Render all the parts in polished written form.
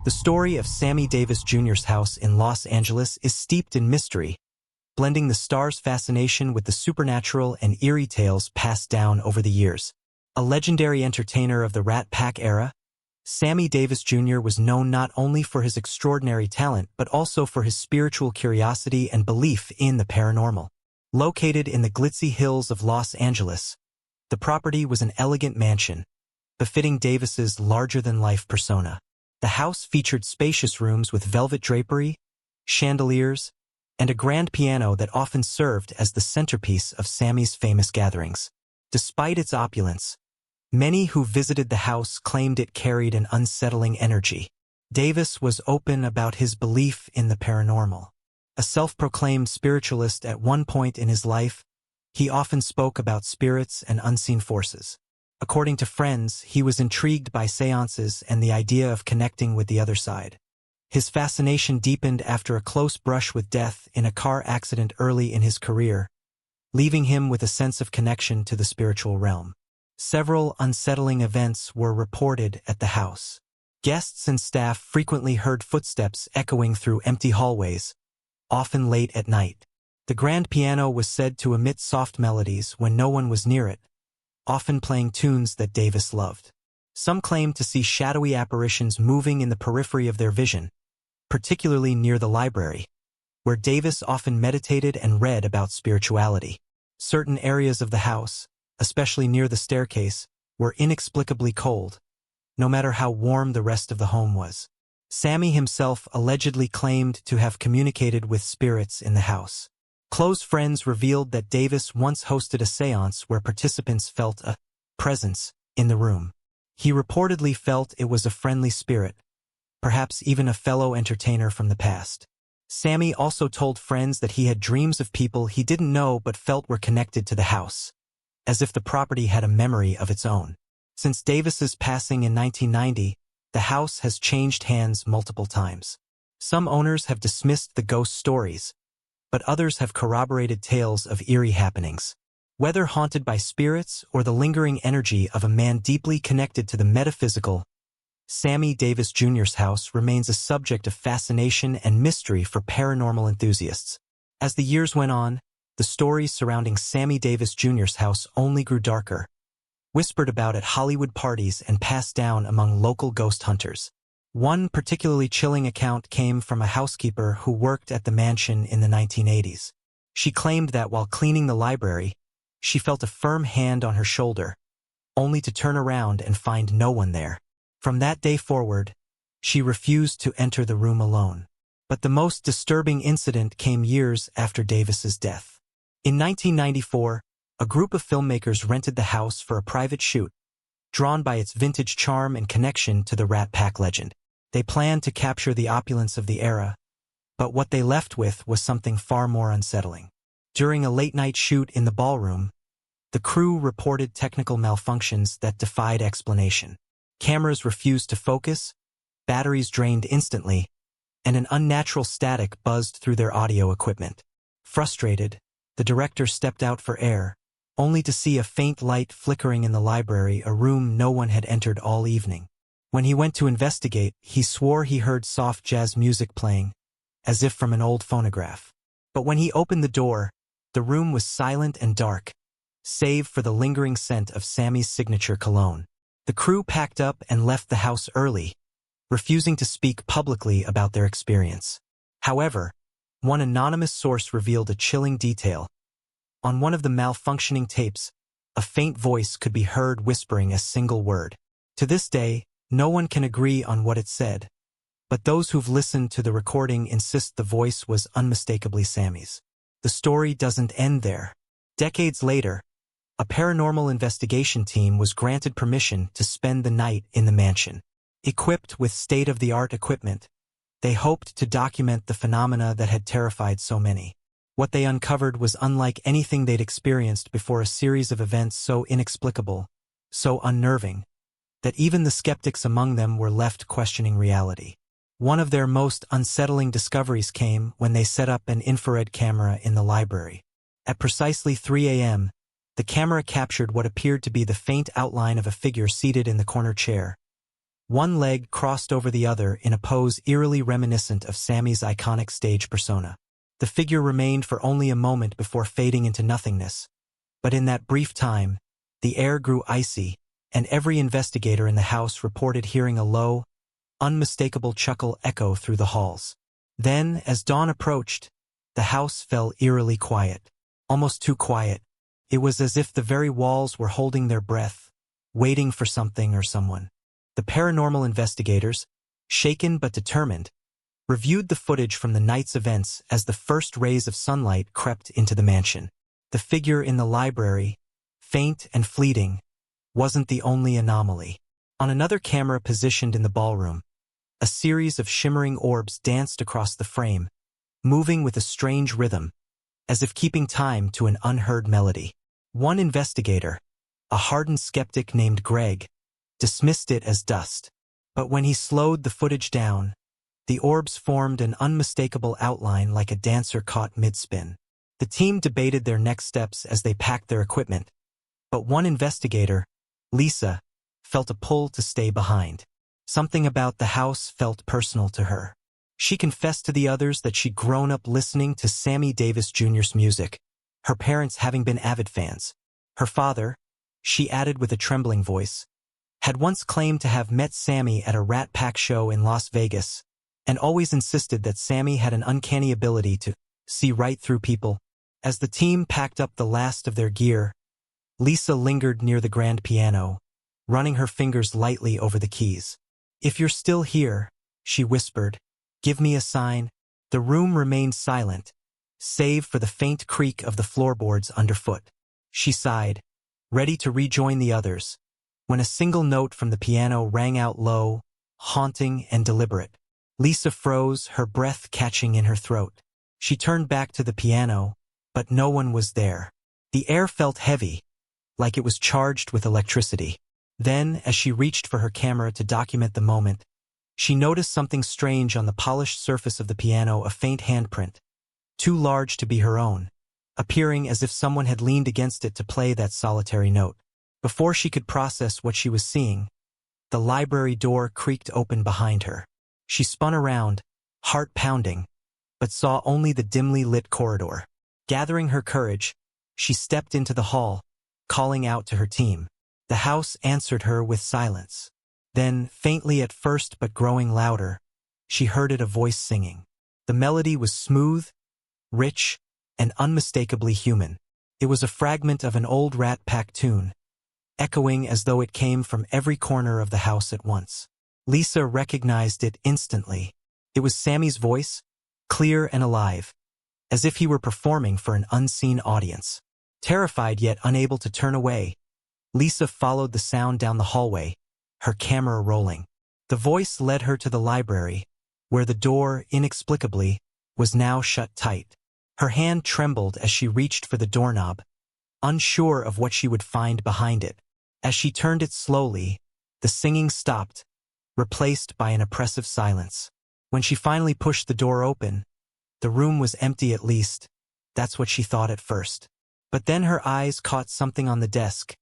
The story of Sammy Davis Jr.'s house in Los Angeles is steeped in mystery, blending the star's fascination with the supernatural and eerie tales passed down over the years. A legendary entertainer of the Rat Pack era, Sammy Davis Jr. was known not only for his extraordinary talent but also for his spiritual curiosity and belief in the paranormal. Located in the glitzy hills of Los Angeles, the property was an elegant mansion, befitting Davis's larger-than-life persona. The house featured spacious rooms with velvet drapery, chandeliers, and a grand piano that often served as the centerpiece of Sammy's famous gatherings. Despite its opulence, many who visited the house claimed it carried an unsettling energy. Davis was open about his belief in the paranormal. A self-proclaimed spiritualist at one point in his life, he often spoke about spirits and unseen forces. According to friends, he was intrigued by seances and the idea of connecting with the other side. His fascination deepened after a close brush with death in a car accident early in his career, leaving him with a sense of connection to the spiritual realm. Several unsettling events were reported at the house. Guests and staff frequently heard footsteps echoing through empty hallways, often late at night. The grand piano was said to emit soft melodies when no one was near it, often playing tunes that Davis loved. Some claimed to see shadowy apparitions moving in the periphery of their vision, particularly near the library, where Davis often meditated and read about spirituality. Certain areas of the house, especially near the staircase, were inexplicably cold, no matter how warm the rest of the home was. Sammy himself allegedly claimed to have communicated with spirits in the house. Close friends revealed that Davis once hosted a seance where participants felt a presence in the room. He reportedly felt it was a friendly spirit, perhaps even a fellow entertainer from the past. Sammy also told friends that he had dreams of people he didn't know but felt were connected to the house, as if the property had a memory of its own. Since Davis's passing in 1990, the house has changed hands multiple times. Some owners have dismissed the ghost stories, but others have corroborated tales of eerie happenings. Whether haunted by spirits or the lingering energy of a man deeply connected to the metaphysical, Sammy Davis Jr.'s house remains a subject of fascination and mystery for paranormal enthusiasts. As the years went on, the stories surrounding Sammy Davis Jr.'s house only grew darker, whispered about at Hollywood parties and passed down among local ghost hunters. One particularly chilling account came from a housekeeper who worked at the mansion in the 1980s. She claimed that while cleaning the library, she felt a firm hand on her shoulder, only to turn around and find no one there. From that day forward, she refused to enter the room alone. But the most disturbing incident came years after Davis's death. In 1994, a group of filmmakers rented the house for a private shoot, drawn by its vintage charm and connection to the Rat Pack legend. They planned to capture the opulence of the era, but what they left with was something far more unsettling. During a late-night shoot in the ballroom, the crew reported technical malfunctions that defied explanation. Cameras refused to focus, batteries drained instantly, and an unnatural static buzzed through their audio equipment. Frustrated, the director stepped out for air, only to see a faint light flickering in the library, a room no one had entered all evening. When he went to investigate, he swore he heard soft jazz music playing, as if from an old phonograph. But when he opened the door, the room was silent and dark, save for the lingering scent of Sammy's signature cologne. The crew packed up and left the house early, refusing to speak publicly about their experience. However, one anonymous source revealed a chilling detail. On one of the malfunctioning tapes, a faint voice could be heard whispering a single word. To this day, no one can agree on what it said, but those who've listened to the recording insist the voice was unmistakably Sammy's. The story doesn't end there. Decades later, a paranormal investigation team was granted permission to spend the night in the mansion. Equipped with state-of-the-art equipment, they hoped to document the phenomena that had terrified so many. What they uncovered was unlike anything they'd experienced before, a series of events so inexplicable, so unnerving, that even the skeptics among them were left questioning reality. One of their most unsettling discoveries came when they set up an infrared camera in the library. At precisely 3 a.m., the camera captured what appeared to be the faint outline of a figure seated in the corner chair, One leg crossed over the other in a pose eerily reminiscent of Sammy's iconic stage persona. The figure remained for only a moment before fading into nothingness. But in that brief time, the air grew icy, and every investigator in the house reported hearing a low, unmistakable chuckle echo through the halls. Then, as dawn approached, the house fell eerily quiet. Almost too quiet. It was as if the very walls were holding their breath, waiting for something or someone. The paranormal investigators, shaken but determined, reviewed the footage from the night's events as the first rays of sunlight crept into the mansion. The figure in the library, faint and fleeting, wasn't the only anomaly. On another camera positioned in the ballroom, a series of shimmering orbs danced across the frame, moving with a strange rhythm, as if keeping time to an unheard melody. One investigator, a hardened skeptic named Greg, dismissed it as dust. But when he slowed the footage down, the orbs formed an unmistakable outline like a dancer caught mid-spin. The team debated their next steps as they packed their equipment, but one investigator, Lisa, felt a pull to stay behind. Something about the house felt personal to her. She confessed to the others that she'd grown up listening to Sammy Davis Jr.'s music, her parents having been avid fans. Her father, she added with a trembling voice, had once claimed to have met Sammy at a Rat Pack show in Las Vegas, and always insisted that Sammy had an uncanny ability to see right through people. As the team packed up the last of their gear, Lisa lingered near the grand piano, running her fingers lightly over the keys. "If you're still here," she whispered, "give me a sign." The room remained silent, save for the faint creak of the floorboards underfoot. She sighed, ready to rejoin the others, when a single note from the piano rang out low, haunting and deliberate. Lisa froze, her breath catching in her throat. She turned back to the piano, but no one was there. The air felt heavy, like it was charged with electricity. Then, as she reached for her camera to document the moment, she noticed something strange on the polished surface of the piano, a faint handprint, too large to be her own, appearing as if someone had leaned against it to play that solitary note. Before she could process what she was seeing, the library door creaked open behind her. She spun around, heart pounding, but saw only the dimly lit corridor. Gathering her courage, she stepped into the hall, calling out to her team. The house answered her with silence. Then, faintly at first but growing louder, she heard it, a voice singing. The melody was smooth, rich, and unmistakably human. It was a fragment of an old Rat Pack tune, echoing as though it came from every corner of the house at once. Lisa recognized it instantly. It was Sammy's voice, clear and alive, as if he were performing for an unseen audience. Terrified yet unable to turn away, Lisa followed the sound down the hallway, her camera rolling. The voice led her to the library, where the door, inexplicably, was now shut tight. Her hand trembled as she reached for the doorknob, unsure of what she would find behind it. As she turned it slowly, the singing stopped, replaced by an oppressive silence. When she finally pushed the door open, the room was empty. At least, that's what she thought at first. But then her eyes caught something on the desk,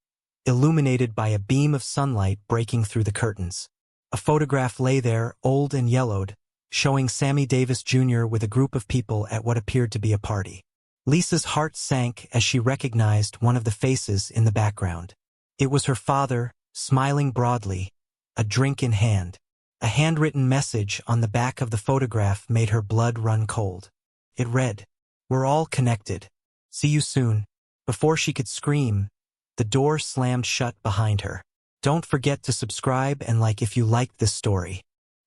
illuminated by a beam of sunlight breaking through the curtains. A photograph lay there, old and yellowed, showing Sammy Davis Jr. with a group of people at what appeared to be a party. Lisa's heart sank as she recognized one of the faces in the background. It was her father, smiling broadly, a drink in hand. A handwritten message on the back of the photograph made her blood run cold. It read, "We're all connected. See you soon." Before she could scream, the door slammed shut behind her. Don't forget to subscribe and like if you liked this story.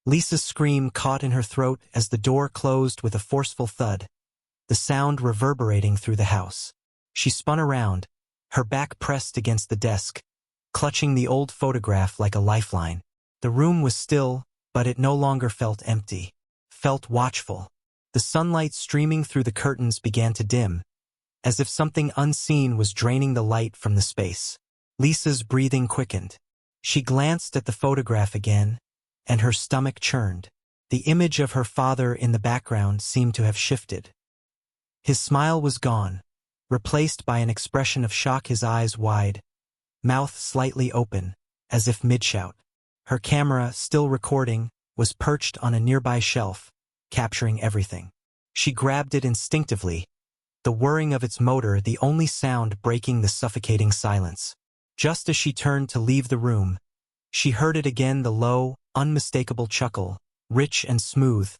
Lisa's scream caught in her throat as the door closed with a forceful thud, the sound reverberating through the house. She spun around, her back pressed against the desk, clutching the old photograph like a lifeline. The room was still, but it no longer felt empty. Felt watchful. The sunlight streaming through the curtains began to dim, as if something unseen was draining the light from the space. Lisa's breathing quickened. She glanced at the photograph again, and her stomach churned. The image of her father in the background seemed to have shifted. His smile was gone, replaced by an expression of shock, his eyes wide, mouth slightly open, as if mid-shout. Her camera, still recording, was perched on a nearby shelf, capturing everything. She grabbed it instinctively, the whirring of its motor the only sound breaking the suffocating silence. Just as she turned to leave the room, she heard it again, the low, unmistakable chuckle, rich and smooth,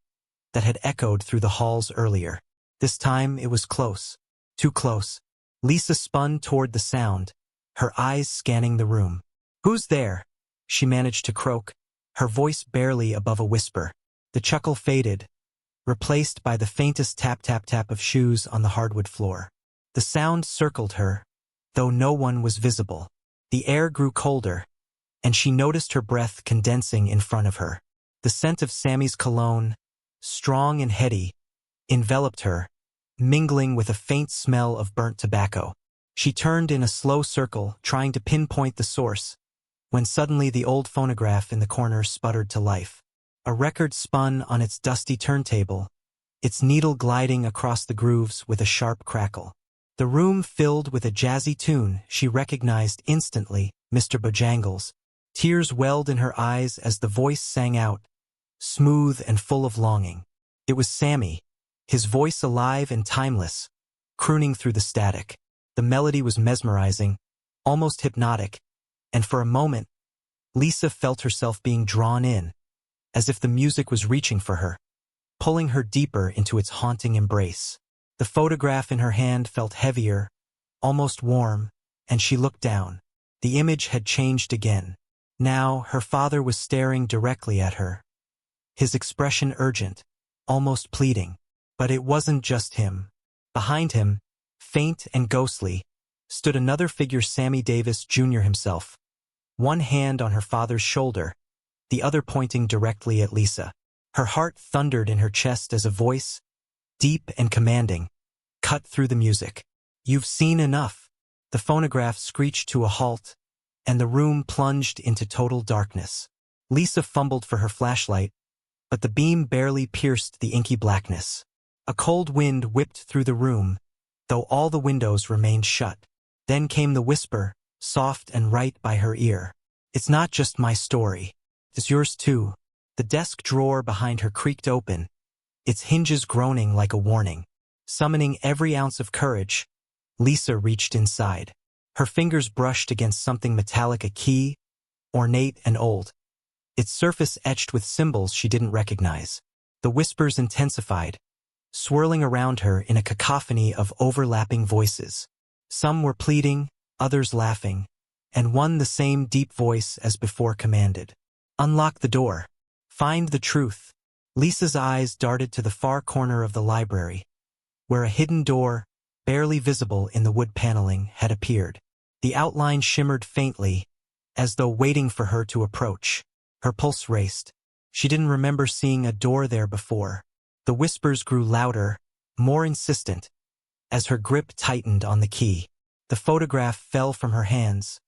that had echoed through the halls earlier. This time it was close. Too close. Lisa spun toward the sound, her eyes scanning the room. "Who's there?" she managed to croak, her voice barely above a whisper. The chuckle faded, replaced by the faintest tap-tap-tap of shoes on the hardwood floor. The sound circled her, though no one was visible. The air grew colder, and she noticed her breath condensing in front of her. The scent of Sammy's cologne, strong and heady, enveloped her, mingling with a faint smell of burnt tobacco. She turned in a slow circle, trying to pinpoint the source, when suddenly the old phonograph in the corner sputtered to life. A record spun on its dusty turntable, its needle gliding across the grooves with a sharp crackle. The room filled with a jazzy tune she recognized instantly, Mr. Bojangles. Tears welled in her eyes as the voice sang out, smooth and full of longing. It was Sammy, his voice alive and timeless, crooning through the static. The melody was mesmerizing, almost hypnotic, and for a moment, Lisa felt herself being drawn in, as if the music was reaching for her, pulling her deeper into its haunting embrace. The photograph in her hand felt heavier, almost warm, and she looked down. The image had changed again. Now her father was staring directly at her, his expression urgent, almost pleading. But it wasn't just him. Behind him, faint and ghostly, stood another figure, Sammy Davis Jr. himself, one hand on her father's shoulder, the other pointing directly at Lisa. Her heart thundered in her chest as a voice, deep and commanding, cut through the music. "You've seen enough." The phonograph screeched to a halt, and the room plunged into total darkness. Lisa fumbled for her flashlight, but the beam barely pierced the inky blackness. A cold wind whipped through the room, though all the windows remained shut. Then came the whisper, soft and right by her ear. "It's not just my story. It's yours too." The desk drawer behind her creaked open, its hinges groaning like a warning. Summoning every ounce of courage, Lisa reached inside. Her fingers brushed against something metallic, a key, ornate and old, its surface etched with symbols she didn't recognize. The whispers intensified, swirling around her in a cacophony of overlapping voices. Some were pleading, others laughing, and one the same deep voice as before commanded. "Unlock the door. Find the truth." Lisa's eyes darted to the far corner of the library, where a hidden door, barely visible in the wood paneling, had appeared. The outline shimmered faintly, as though waiting for her to approach. Her pulse raced. She didn't remember seeing a door there before. The whispers grew louder, more insistent, as her grip tightened on the key. The photograph fell from her hands,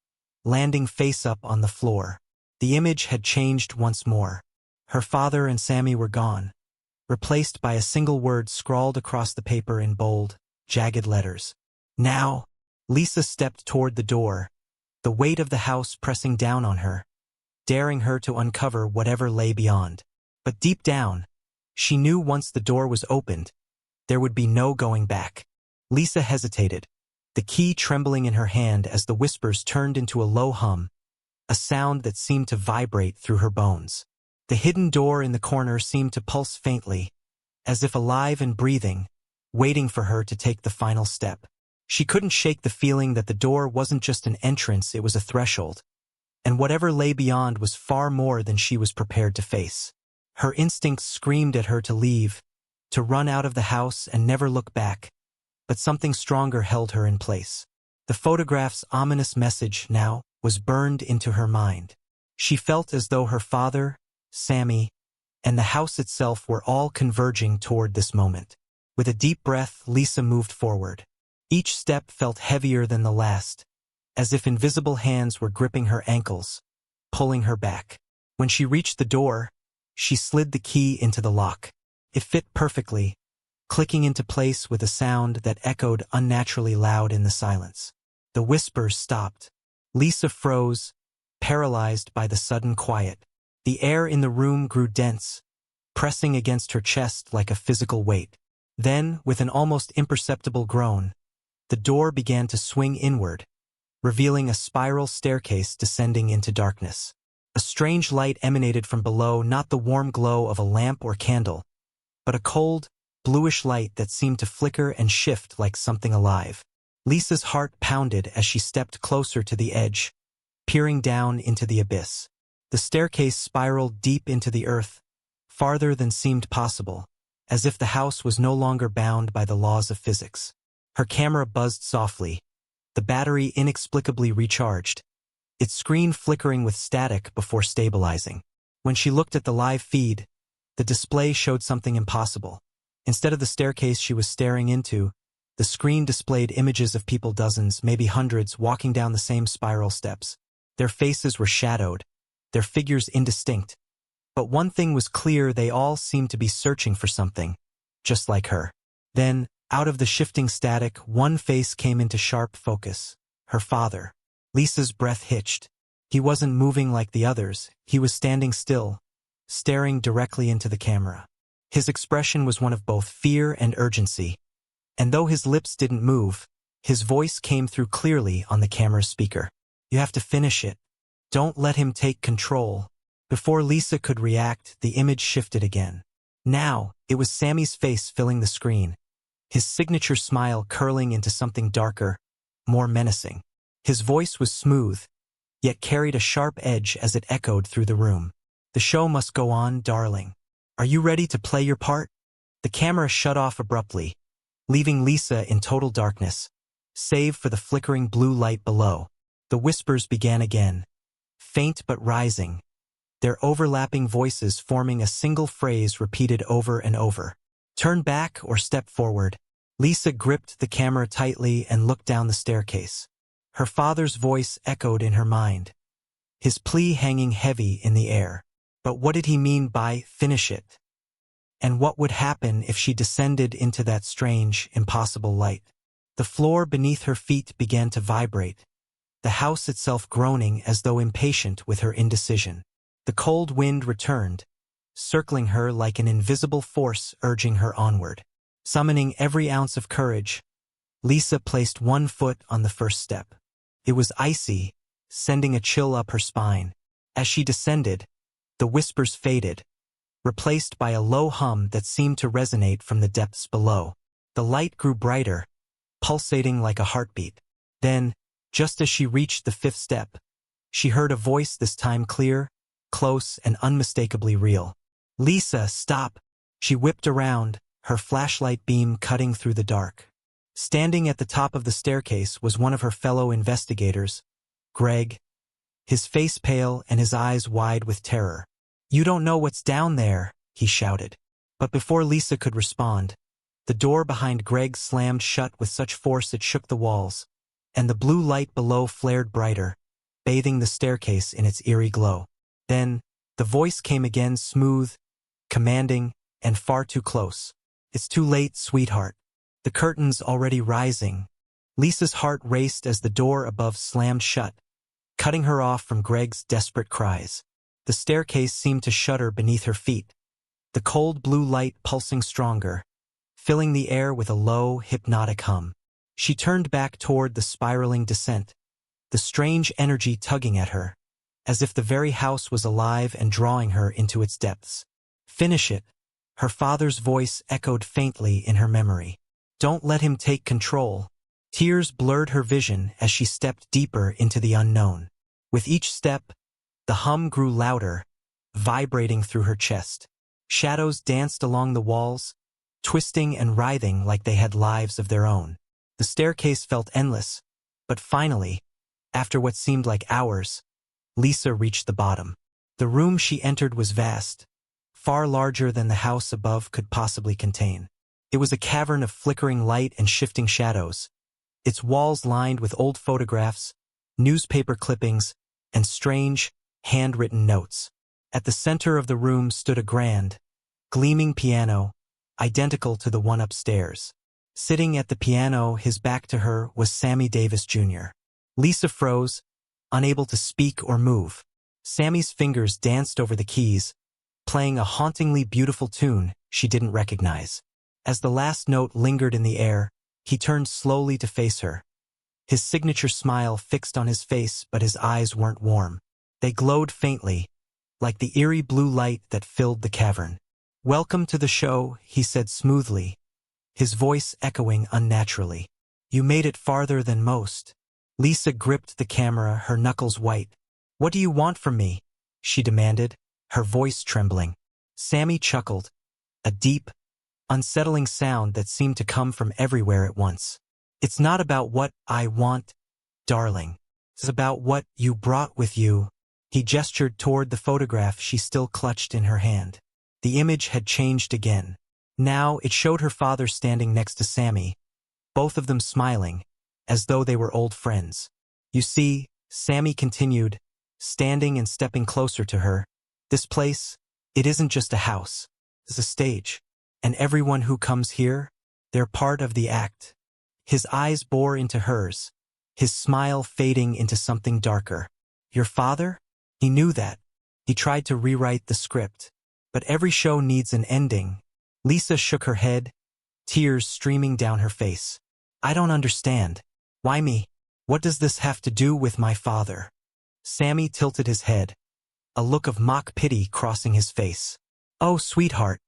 landing face up on the floor. The image had changed once more. Her father and Sammy were gone, replaced by a single word scrawled across the paper in bold, jagged letters. "Now." Lisa stepped toward the door, the weight of the house pressing down on her, daring her to uncover whatever lay beyond. But deep down, she knew once the door was opened, there would be no going back. Lisa hesitated, the key trembling in her hand as the whispers turned into a low hum, a sound that seemed to vibrate through her bones. The hidden door in the corner seemed to pulse faintly, as if alive and breathing, waiting for her to take the final step. She couldn't shake the feeling that the door wasn't just an entrance, it was a threshold, and whatever lay beyond was far more than she was prepared to face. Her instincts screamed at her to leave, to run out of the house and never look back, but something stronger held her in place. The photograph's ominous message now was burned into her mind. She felt as though her father, Sammy, and the house itself were all converging toward this moment. With a deep breath, Lisa moved forward. Each step felt heavier than the last, as if invisible hands were gripping her ankles, pulling her back. When she reached the door, she slid the key into the lock. It fit perfectly, clicking into place with a sound that echoed unnaturally loud in the silence. The whispers stopped. Lisa froze, paralyzed by the sudden quiet. The air in the room grew dense, pressing against her chest like a physical weight. Then, with an almost imperceptible groan, the door began to swing inward, revealing a spiral staircase descending into darkness. A strange light emanated from below, not the warm glow of a lamp or candle, but a cold, bluish light that seemed to flicker and shift like something alive. Lisa's heart pounded as she stepped closer to the edge, peering down into the abyss. The staircase spiraled deep into the earth, farther than seemed possible, as if the house was no longer bound by the laws of physics. Her camera buzzed softly, the battery inexplicably recharged, its screen flickering with static before stabilizing. When she looked at the live feed, the display showed something impossible. Instead of the staircase she was staring into, the screen displayed images of people, dozens, maybe hundreds, walking down the same spiral steps. Their faces were shadowed, their figures indistinct. But one thing was clear: they all seemed to be searching for something, just like her. Then, out of the shifting static, one face came into sharp focus. Her father. Lisa's breath hitched. He wasn't moving like the others, he was standing still, staring directly into the camera. His expression was one of both fear and urgency. And though his lips didn't move, his voice came through clearly on the camera's speaker. "You have to finish it. Don't let him take control." Before Lisa could react, the image shifted again. Now, it was Sammy's face filling the screen, his signature smile curling into something darker, more menacing. His voice was smooth, yet carried a sharp edge as it echoed through the room. "The show must go on, darling. Are you ready to play your part?" The camera shut off abruptly, leaving Lisa in total darkness, save for the flickering blue light below. The whispers began again, faint but rising, their overlapping voices forming a single phrase repeated over and over. "Turn back or step forward." Lisa gripped the camera tightly and looked down the staircase. Her father's voice echoed in her mind, his plea hanging heavy in the air. But what did he mean by "finish it"? And what would happen if she descended into that strange, impossible light? The floor beneath her feet began to vibrate, the house itself groaning as though impatient with her indecision. The cold wind returned, circling her like an invisible force urging her onward. Summoning every ounce of courage, Lisa placed one foot on the first step. It was icy, sending a chill up her spine. As she descended, the whispers faded, replaced by a low hum that seemed to resonate from the depths below. The light grew brighter, pulsating like a heartbeat. Then, just as she reached the fifth step, she heard a voice, this time clear, close, and unmistakably real. "Lisa, stop!" She whipped around, her flashlight beam cutting through the dark. Standing at the top of the staircase was one of her fellow investigators, Greg, his face pale and his eyes wide with terror. "You don't know what's down there," he shouted. But before Lisa could respond, the door behind Greg slammed shut with such force it shook the walls, and the blue light below flared brighter, bathing the staircase in its eerie glow. Then, the voice came again, smooth, commanding, and far too close. "It's too late, sweetheart. The curtain's already rising." Lisa's heart raced as the door above slammed shut, cutting her off from Greg's desperate cries. The staircase seemed to shudder beneath her feet, the cold blue light pulsing stronger, filling the air with a low, hypnotic hum. She turned back toward the spiraling descent, the strange energy tugging at her, as if the very house was alive and drawing her into its depths. "Finish it," her father's voice echoed faintly in her memory. "Don't let him take control." Tears blurred her vision as she stepped deeper into the unknown. With each step, the hum grew louder, vibrating through her chest. Shadows danced along the walls, twisting and writhing like they had lives of their own. The staircase felt endless, but finally, after what seemed like hours, Lisa reached the bottom. The room she entered was vast, far larger than the house above could possibly contain. It was a cavern of flickering light and shifting shadows, its walls lined with old photographs, newspaper clippings, and strange, handwritten notes. At the center of the room stood a grand, gleaming piano, identical to the one upstairs. Sitting at the piano, his back to her, was Sammy Davis Jr. Lisa froze, unable to speak or move. Sammy's fingers danced over the keys, playing a hauntingly beautiful tune she didn't recognize. As the last note lingered in the air, he turned slowly to face her. His signature smile fixed on his face, but his eyes weren't warm. They glowed faintly, like the eerie blue light that filled the cavern. "Welcome to the show," he said smoothly, his voice echoing unnaturally. "You made it farther than most." Lisa gripped the camera, her knuckles white. "What do you want from me?" she demanded, her voice trembling. Sammy chuckled, a deep, unsettling sound that seemed to come from everywhere at once. "It's not about what I want, darling. It's about what you brought with you." He gestured toward the photograph she still clutched in her hand. The image had changed again. Now it showed her father standing next to Sammy, both of them smiling, as though they were old friends. "You see," Sammy continued, standing and stepping closer to her, "this place, it isn't just a house. It's a stage. And everyone who comes here, they're part of the act." His eyes bore into hers, his smile fading into something darker. "Your father?" He knew that. He tried to rewrite the script. But every show needs an ending. Lisa shook her head, tears streaming down her face. "I don't understand. Why me? What does this have to do with my father?" Sammy tilted his head, a look of mock pity crossing his face. "Oh, sweetheart,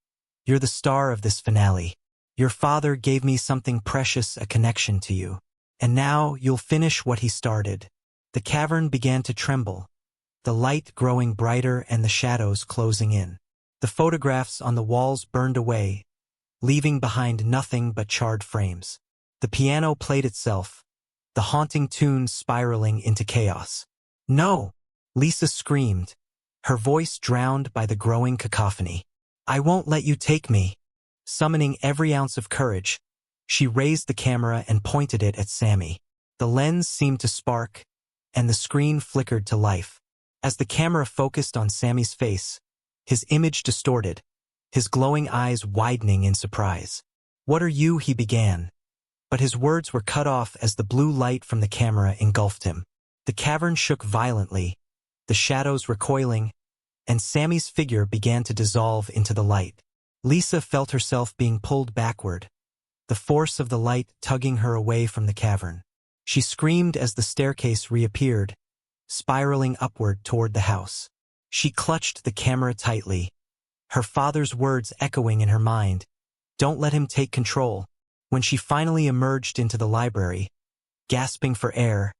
you're the star of this finale. Your father gave me something precious, a connection to you. And now you'll finish what he started." The cavern began to tremble, the light growing brighter and the shadows closing in. The photographs on the walls burned away, leaving behind nothing but charred frames. The piano played itself, the haunting tune spiraling into chaos. "No!" Lisa screamed, her voice drowned by the growing cacophony. "I won't let you take me." Summoning every ounce of courage, she raised the camera and pointed it at Sammy. The lens seemed to spark, and the screen flickered to life. As the camera focused on Sammy's face, his image distorted, his glowing eyes widening in surprise. "What are you?" he began. But his words were cut off as the blue light from the camera engulfed him. The cavern shook violently, the shadows recoiling, and Sammy's figure began to dissolve into the light. Lisa felt herself being pulled backward, the force of the light tugging her away from the cavern. She screamed as the staircase reappeared, spiraling upward toward the house. She clutched the camera tightly, her father's words echoing in her mind. Don't let him take control. When she finally emerged into the library, gasping for air,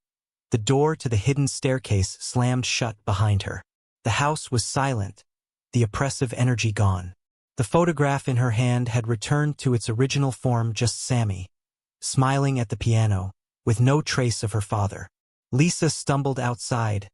the door to the hidden staircase slammed shut behind her. The house was silent, the oppressive energy gone. The photograph in her hand had returned to its original form, just Sammy, smiling at the piano, with no trace of her father. Lisa stumbled outside,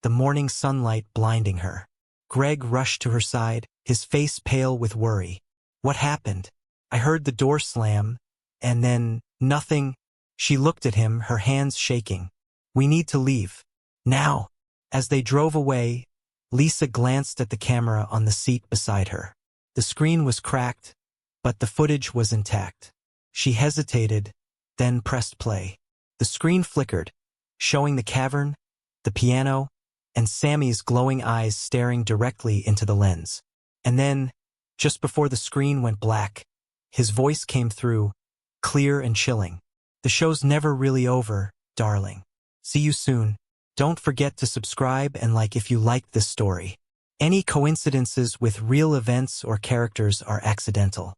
the morning sunlight blinding her. Greg rushed to her side, his face pale with worry. "What happened?" "I heard the door slam, and then, nothing." She looked at him, her hands shaking. "We need to leave. Now." As they drove away, Lisa glanced at the camera on the seat beside her. The screen was cracked, but the footage was intact. She hesitated, then pressed play. The screen flickered, showing the cavern, the piano, and Sammy's glowing eyes staring directly into the lens. And then, just before the screen went black, his voice came through, clear and chilling. "The show's never really over, darling. See you soon. Don't forget to subscribe and like if you liked this story. Any coincidences with real events or characters are accidental."